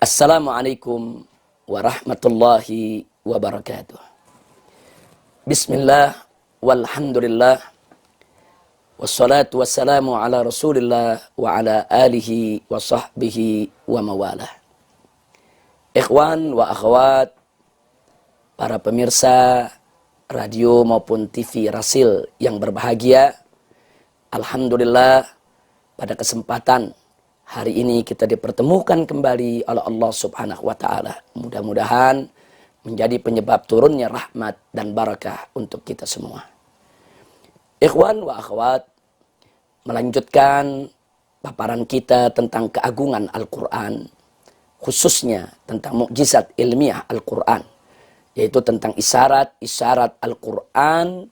Assalamualaikum warahmatullahi wabarakatuh. Bismillah, walhamdulillah, wassalatu wassalamu ala rasulillah wa ala alihi wa sahbihi wa mawalah. Ikhwan wa akhwat, para pemirsa radio maupun TV Rasil yang berbahagia, alhamdulillah pada kesempatan hari ini kita dipertemukan kembali oleh Allah Subhanahu wa Ta'ala. Mudah-mudahan menjadi penyebab turunnya rahmat dan barakah untuk kita semua. Ikhwan wa akhwat, melanjutkan paparan kita tentang keagungan Al-Quran, khususnya tentang mukjizat ilmiah Al-Quran, yaitu tentang isyarat-isyarat Al-Quran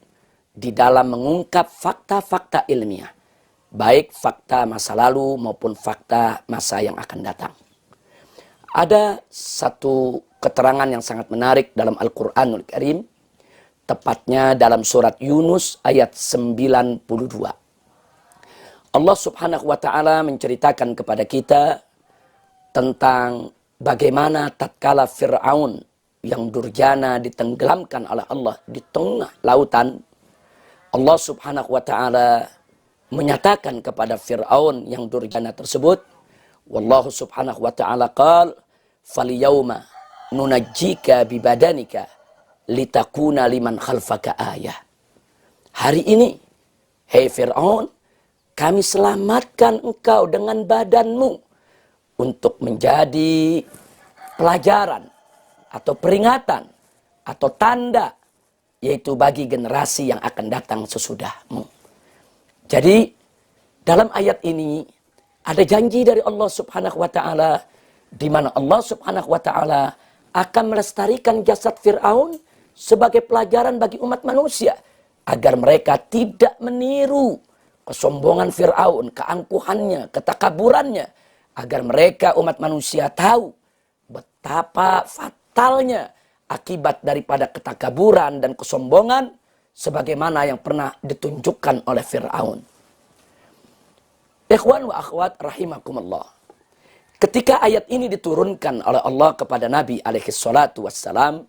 di dalam mengungkap fakta-fakta ilmiah, baik fakta masa lalu maupun fakta masa yang akan datang. Ada satu keterangan yang sangat menarik dalam Al-Quranul Karim, tepatnya dalam surat Yunus ayat 92. Allah Subhanahu wa Ta'ala menceritakan kepada kita tentang bagaimana tatkala Fir'aun yang durjana ditenggelamkan oleh Allah di tengah lautan. Allah Subhanahu wa Ta'ala menyatakan kepada Fir'aun yang durjana tersebut, wallahu subhanahu wa ta'ala qal falyauma nunajjika bibadanika litakuna liman khalfaka ayah. Hari ini, hei Fir'aun, kami selamatkan engkau dengan badanmu untuk menjadi pelajaran atau peringatan atau tanda, yaitu bagi generasi yang akan datang sesudahmu. Jadi dalam ayat ini ada janji dari Allah Subhanahu wa Ta'ala, di mana Allah Subhanahu wa Ta'ala akan melestarikan jasad Fir'aun sebagai pelajaran bagi umat manusia, agar mereka tidak meniru kesombongan Fir'aun, keangkuhannya, ketakaburannya, agar mereka umat manusia tahu betapa fatalnya akibat daripada ketakaburan dan kesombongan sebagaimana yang pernah ditunjukkan oleh Fir'aun. Ikhwan wa akhwat rahimakumullah. Ketika ayat ini diturunkan oleh Allah kepada Nabi alaihi salatu wassalam,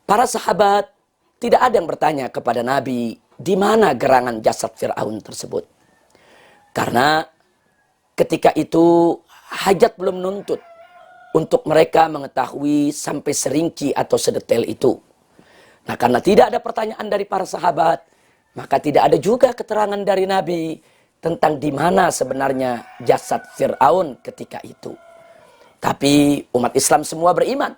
para sahabat tidak ada yang bertanya kepada Nabi di mana gerangan jasad Fir'aun tersebut. Karena ketika itu hajat belum menuntut untuk mereka mengetahui sampai serinci atau sedetail itu. Nah, karena tidak ada pertanyaan dari para sahabat, maka tidak ada juga keterangan dari Nabi tentang di mana sebenarnya jasad Fir'aun ketika itu. Tapi umat Islam semua beriman,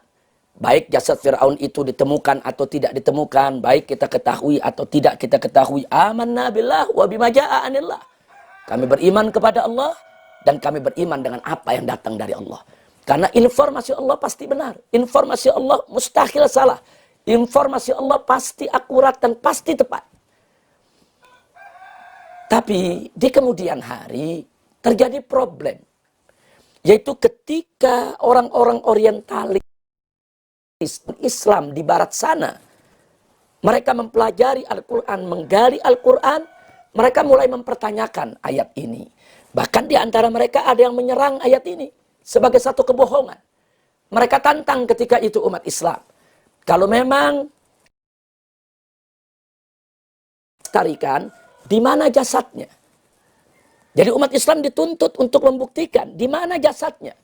baik jasad Fir'aun itu ditemukan atau tidak ditemukan, baik kita ketahui atau tidak kita ketahui, amanna billah wa bima jaa anillah. Kami beriman kepada Allah dan kami beriman dengan apa yang datang dari Allah. Karena informasi Allah pasti benar, informasi Allah mustahil salah. Informasi Allah pasti akurat dan pasti tepat. Tapi di kemudian hari terjadi problem. Yaitu ketika orang-orang orientalis Islam di barat sana, mereka mempelajari Al-Quran, menggali Al-Quran, mereka mulai mempertanyakan ayat ini. Bahkan di antara mereka ada yang menyerang ayat ini sebagai satu kebohongan. Mereka tantang ketika itu umat Islam. Kalau memang tarikan, di mana jasadnya? Jadi umat Islam dituntut untuk membuktikan di mana jasadnya.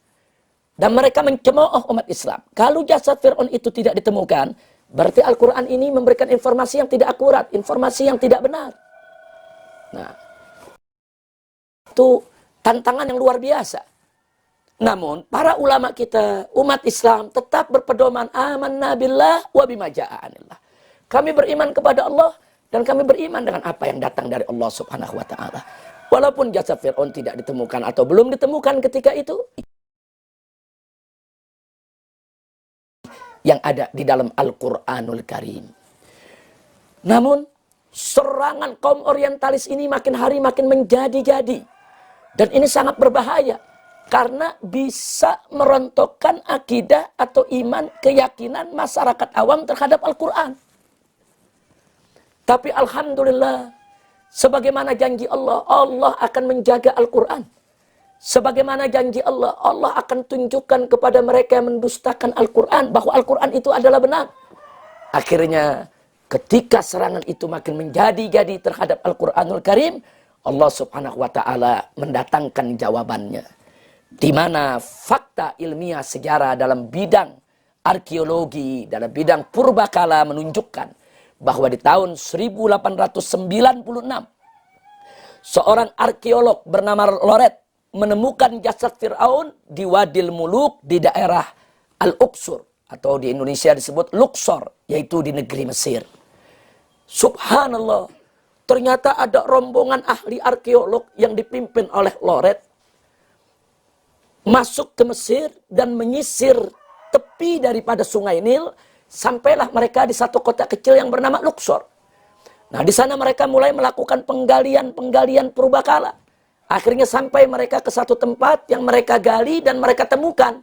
Dan mereka mencemooh umat Islam. Kalau jasad Fir'aun itu tidak ditemukan, berarti Al-Quran ini memberikan informasi yang tidak akurat, informasi yang tidak benar. Nah, itu tantangan yang luar biasa. Namun, para ulama kita, umat Islam tetap berpedoman amanna billah wa bima jaa anillah. Kami beriman kepada Allah dan kami beriman dengan apa yang datang dari Allah Subhanahu wa Ta'ala. Walaupun jasad Fir'aun tidak ditemukan atau belum ditemukan ketika itu, yang ada di dalam Al-Quranul Karim. Namun, serangan kaum orientalis ini makin hari makin menjadi-jadi. Dan ini sangat berbahaya. Karena bisa merontokkan akidah atau iman, keyakinan masyarakat awam terhadap Al-Quran. Tapi Alhamdulillah, sebagaimana janji Allah, Allah akan menjaga Al-Quran. Sebagaimana janji Allah, Allah akan tunjukkan kepada mereka yang mendustakan Al-Quran bahwa Al-Quran itu adalah benar. Akhirnya ketika serangan itu makin menjadi-jadi terhadap Al-Quranul Karim, Allah subhanahu wa ta'ala mendatangkan jawabannya. Di mana fakta ilmiah sejarah dalam bidang arkeologi, dalam bidang purbakala menunjukkan bahwa di tahun 1896, seorang arkeolog bernama Loret menemukan jasad Fir'aun di Wadil Muluk di daerah Al-Uqsur, atau di Indonesia disebut Luxor, yaitu di negeri Mesir. Subhanallah, ternyata ada rombongan ahli arkeolog yang dipimpin oleh Loret masuk ke Mesir dan menyisir tepi daripada sungai Nil, sampailah mereka di satu kota kecil yang bernama Luxor. Nah, di sana mereka mulai melakukan penggalian purbakala. Akhirnya sampai mereka ke satu tempat yang mereka gali dan mereka temukan.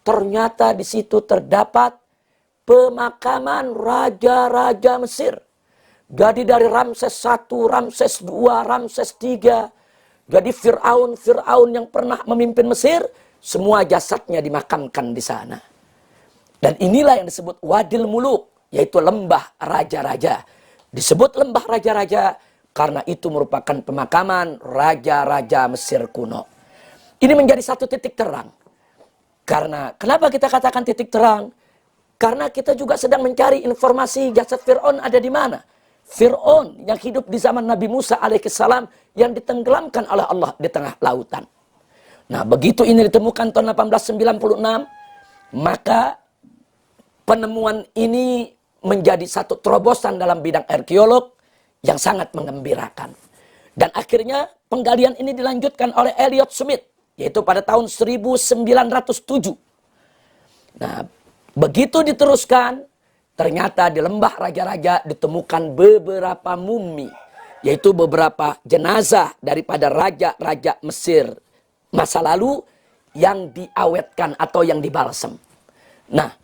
Ternyata di situ terdapat pemakaman raja-raja Mesir. Jadi dari Ramses I, Ramses II, Ramses III. Jadi Fir'aun yang pernah memimpin Mesir, semua jasadnya dimakamkan di sana. Dan inilah yang disebut Wadil Muluk, yaitu lembah raja-raja. Disebut lembah raja-raja karena itu merupakan pemakaman raja-raja Mesir kuno. Ini menjadi satu titik terang. Karena kenapa kita katakan titik terang? Karena kita juga sedang mencari informasi jasad Fir'aun ada di mana. Fir'aun yang hidup di zaman Nabi Musa alaihissalam yang ditenggelamkan oleh Allah di tengah lautan. Nah, begitu ini ditemukan tahun 1896, maka penemuan ini menjadi satu terobosan dalam bidang arkeolog yang sangat menggembirakan. Dan akhirnya penggalian ini dilanjutkan oleh Elliot Smith, yaitu pada tahun 1907. Nah, begitu diteruskan, ternyata di lembah raja-raja ditemukan beberapa mumi, yaitu beberapa jenazah daripada raja-raja Mesir masa lalu yang diawetkan atau yang dibalsem. Nah,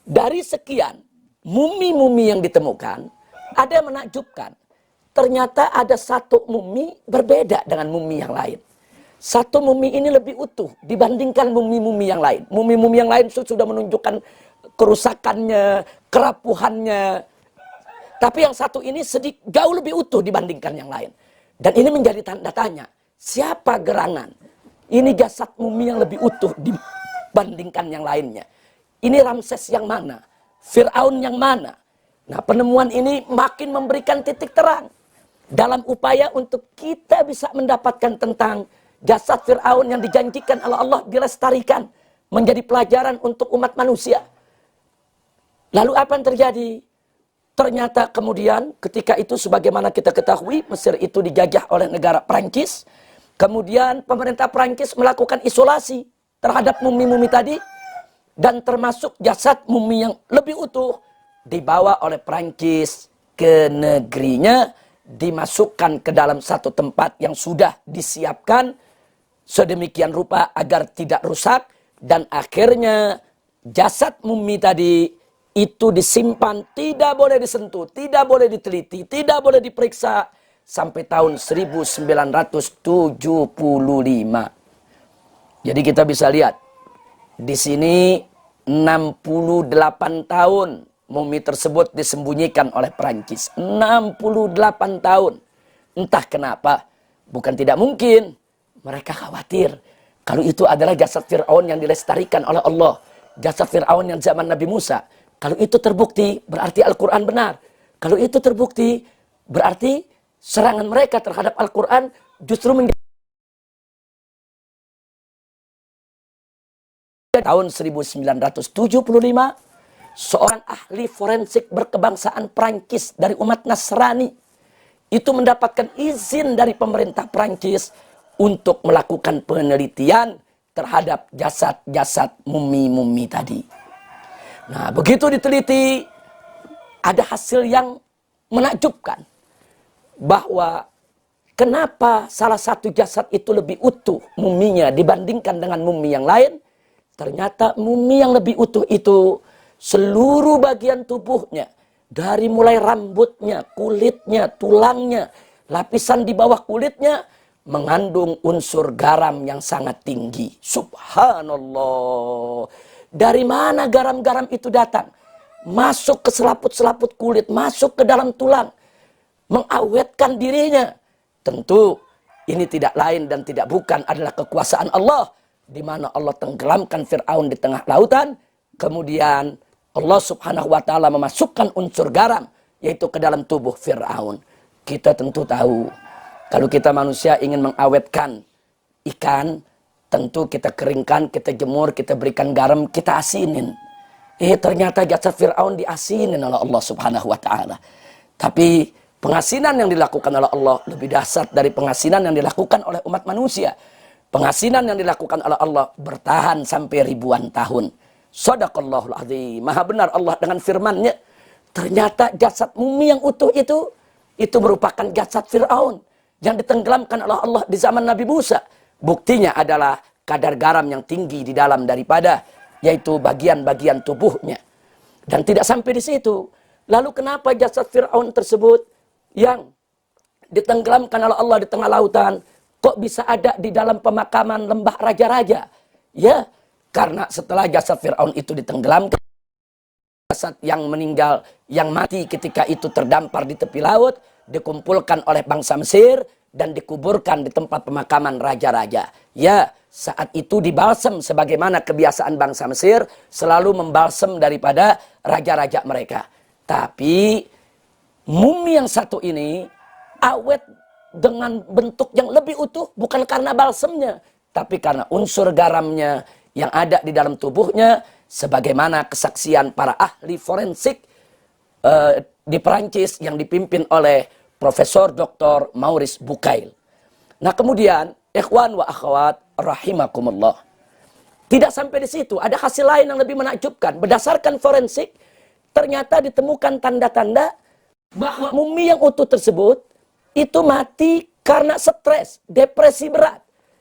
dari sekian mumi-mumi yang ditemukan, ada yang menakjubkan. Ternyata ada satu mumi berbeda dengan mumi yang lain. Satu mumi ini lebih utuh dibandingkan mumi-mumi yang lain. Mumi-mumi yang lain sudah menunjukkan kerusakannya, kerapuhannya. Tapi yang satu ini jauh lebih utuh dibandingkan yang lain. Dan ini menjadi tanda tanya. Siapa gerangan? Ini jasad mumi yang lebih utuh dibandingkan yang lainnya. Ini Ramses yang mana? Fir'aun yang mana? Nah, penemuan ini makin memberikan titik terang dalam upaya untuk kita bisa mendapatkan tentang jasad Fir'aun yang dijanjikan oleh Allah dilestarikan menjadi pelajaran untuk umat manusia. Lalu apa yang terjadi? Ternyata kemudian ketika itu sebagaimana kita ketahui, Mesir itu dijajah oleh negara Prancis. Kemudian pemerintah Prancis melakukan isolasi terhadap mumi-mumi tadi. Dan termasuk jasad mumi yang lebih utuh dibawa oleh Prancis ke negerinya, dimasukkan ke dalam satu tempat yang sudah disiapkan sedemikian rupa agar tidak rusak, dan akhirnya jasad mumi tadi itu disimpan, tidak boleh disentuh, tidak boleh diteliti, tidak boleh diperiksa sampai tahun 1975. Jadi kita bisa lihat di sini 68 tahun mumi tersebut disembunyikan oleh Prancis. 68 tahun. Entah kenapa. Bukan tidak mungkin. Mereka khawatir. Kalau itu adalah jasad Fir'aun yang dilestarikan oleh Allah. Jasad Fir'aun yang zaman Nabi Musa. Kalau itu terbukti, berarti Al-Quran benar. Kalau itu terbukti, berarti serangan mereka terhadap Al-Quran justru menjadi tahun 1975, seorang ahli forensik berkebangsaan Prancis dari umat Nasrani itu mendapatkan izin dari pemerintah Prancis untuk melakukan penelitian terhadap jasad-jasad mumi-mumi tadi. Nah, begitu diteliti, ada hasil yang menakjubkan bahwa kenapa salah satu jasad itu lebih utuh muminya dibandingkan dengan mumi yang lain. Ternyata mumi yang lebih utuh itu seluruh bagian tubuhnya, dari mulai rambutnya, kulitnya, tulangnya, lapisan di bawah kulitnya, mengandung unsur garam yang sangat tinggi. Subhanallah. Dari mana garam-garam itu datang? Masuk ke selaput-selaput kulit, masuk ke dalam tulang, mengawetkan dirinya. Tentu ini tidak lain dan tidak bukan adalah kekuasaan Allah, di mana Allah tenggelamkan Fir'aun di tengah lautan. Kemudian Allah subhanahu wa ta'ala memasukkan unsur garam, yaitu ke dalam tubuh Fir'aun. Kita tentu tahu, kalau kita manusia ingin mengawetkan ikan, tentu kita keringkan, kita jemur, kita berikan garam, kita asinin. Ternyata jasad Fir'aun diasinin oleh Allah subhanahu wa ta'ala. Tapi pengasinan yang dilakukan oleh Allah lebih dahsyat dari pengasinan yang dilakukan oleh umat manusia. Pengasinan yang dilakukan oleh Allah bertahan sampai ribuan tahun. Shadaqallahul azim. Maha benar Allah dengan firman-Nya. Ternyata jasad mumi yang utuh itu merupakan jasad Fir'aun yang ditenggelamkan oleh Allah di zaman Nabi Musa. Buktinya adalah kadar garam yang tinggi di dalam daripada, yaitu bagian-bagian tubuhnya. Dan tidak sampai di situ. Lalu kenapa jasad Fir'aun tersebut yang ditenggelamkan oleh Allah di tengah lautan, kok bisa ada di dalam pemakaman lembah raja-raja? Ya, karena setelah jasad Fir'aun itu ditenggelamkan, jasad yang meninggal, yang mati ketika itu terdampar di tepi laut, dikumpulkan oleh bangsa Mesir dan dikuburkan di tempat pemakaman raja-raja. Ya, saat itu dibalsem sebagaimana kebiasaan bangsa Mesir, selalu membalsem daripada raja-raja mereka. Tapi mumi yang satu ini awet dengan bentuk yang lebih utuh, bukan karena balsemnya, tapi karena unsur garamnya yang ada di dalam tubuhnya, sebagaimana kesaksian para ahli forensik di Perancis yang dipimpin oleh Profesor Dr. Maurice Bucaille. Nah kemudian, ikhwan wa akhwat rahimakumullah. Tidak sampai di situ, ada hasil lain yang lebih menakjubkan. Berdasarkan forensik, ternyata ditemukan tanda-tanda bahwa mumi yang utuh tersebut itu mati karena stres, depresi berat.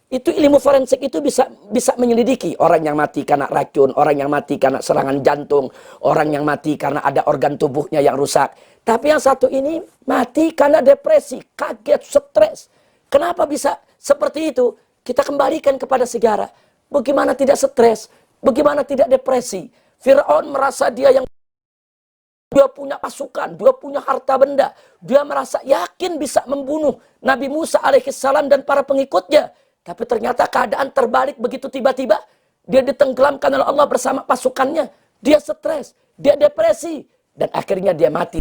Itu ilmu forensik itu bisa menyelidiki orang yang mati karena racun, orang yang mati karena serangan jantung, orang yang mati karena ada organ tubuhnya yang rusak. Tapi yang satu ini mati karena depresi, kaget, stres. Kenapa bisa seperti itu? Kita kembalikan kepada sejarah. Bagaimana tidak stres? Bagaimana tidak depresi? Fir'aun merasa dia punya pasukan, dia punya harta benda. Dia merasa yakin bisa membunuh Nabi Musa alaihissalam dan para pengikutnya. Tapi ternyata keadaan terbalik begitu tiba-tiba. Dia ditenggelamkan oleh Allah bersama pasukannya. Dia stres, dia depresi. Dan akhirnya dia mati.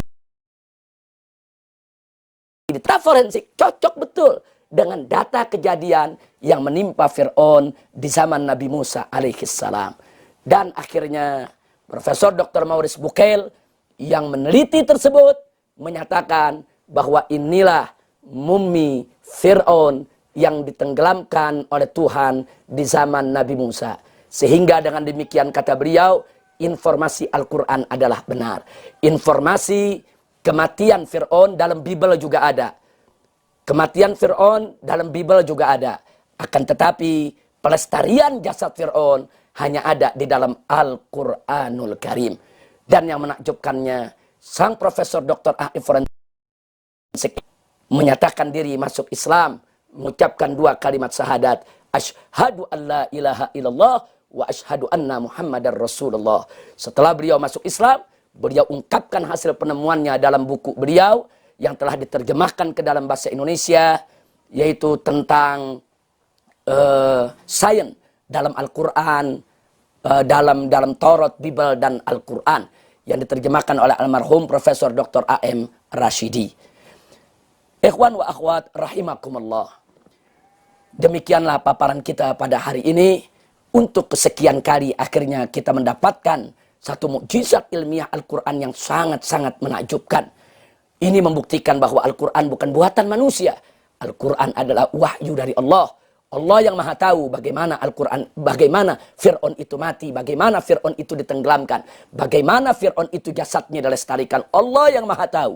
Data forensik cocok betul dengan data kejadian yang menimpa Fir'aun di zaman Nabi Musa alaihissalam. Dan akhirnya Profesor Dr. Maurice Bucaille yang meneliti tersebut menyatakan bahwa inilah mumi Fir'aun yang ditenggelamkan oleh Tuhan di zaman Nabi Musa. Sehingga dengan demikian kata beliau, informasi Al-Quran adalah benar. Informasi kematian Fir'aun dalam Bible juga ada. Kematian Fir'aun dalam Bible juga ada. Akan tetapi pelestarian jasad Fir'aun hanya ada di dalam Al-Quranul Karim. Dan yang menakjubkannya, sang Profesor Dr. ahli forensik menyatakan diri masuk Islam, mengucapkan 2 kalimat syahadat, asyhadu an la ilaha illallah wa asyhadu anna muhammadar rasulullah. Setelah beliau masuk Islam, beliau ungkapkan hasil penemuannya dalam buku beliau yang telah diterjemahkan ke dalam bahasa Indonesia, yaitu tentang sains dalam Al-Quran, dalam Taurat, Bible, dan Al-Quran, yang diterjemahkan oleh almarhum Profesor Dr. A.M. Rashidi. Ikhwan wa akhwat rahimakumullah. Demikianlah paparan kita pada hari ini. Untuk kesekian kali akhirnya kita mendapatkan satu mukjizat ilmiah Al-Quran yang sangat-sangat menakjubkan. Ini membuktikan bahwa Al-Quran bukan buatan manusia. Al-Quran adalah wahyu dari Allah. Allah yang maha tahu bagaimana Al-Quran, bagaimana Fir'aun itu mati, bagaimana Fir'aun itu ditenggelamkan, bagaimana Fir'aun itu jasadnya dilestarikan. Allah yang maha tahu.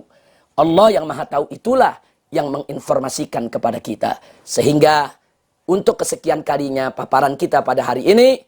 Allah yang maha tahu itulah yang menginformasikan kepada kita. Sehingga untuk kesekian kalinya paparan kita pada hari ini